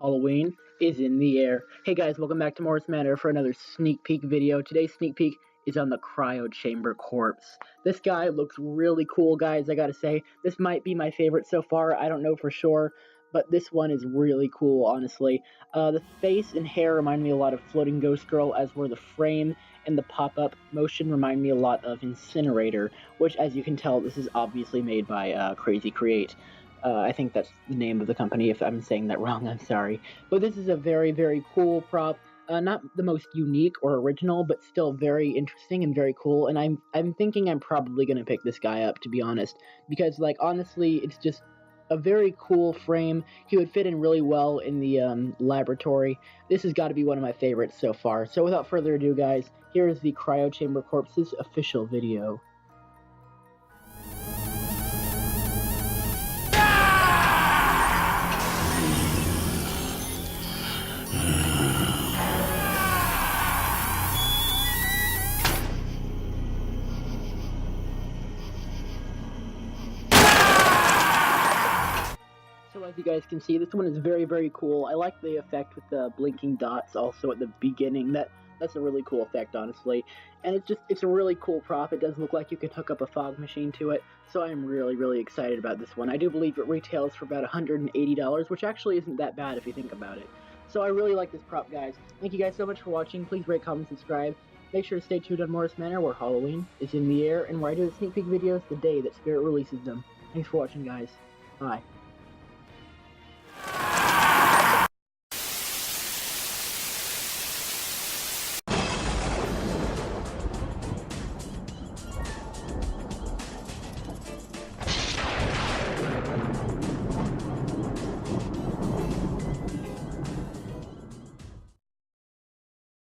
Halloween is in the air. Hey guys, welcome back to Morris Manor for another sneak peek video. Today's sneak peek is on the Cryo Chamber Corpse. This guy looks really cool, guys, I gotta say. This might be my favorite so far, I don't know for sure, but this one is really cool, honestly. The face and hair remind me a lot of Floating Ghost Girl, as were the frame and the pop-up motion remind me a lot of Incinerator, which, as you can tell, this is obviously made by Crazy Create. I think that's the name of the company. If I'm saying that wrong, I'm sorry. But this is a very, very cool prop. Not the most unique or original, but still very interesting and very cool. And I'm thinking I'm probably gonna pick this guy up, to be honest, because like honestly, it's just a very cool frame. He would fit in really well in the laboratory. This has got to be one of my favorites so far. So without further ado, guys, here is the Cryo Chamber Corpse's official video. So as you guys can see, this one is very, very cool. I like the effect with the blinking dots also at the beginning. That's a really cool effect, honestly. And it's a really cool prop. It does look like you can hook up a fog machine to it. So I'm really, really excited about this one. I do believe it retails for about $180, which actually isn't that bad if you think about it. So I really like this prop, guys. Thank you guys so much for watching. Please rate, comment, subscribe. Make sure to stay tuned on Morris Manor, where Halloween is in the air, and where I do the sneak peek videos the day that Spirit releases them. Thanks for watching, guys. Bye.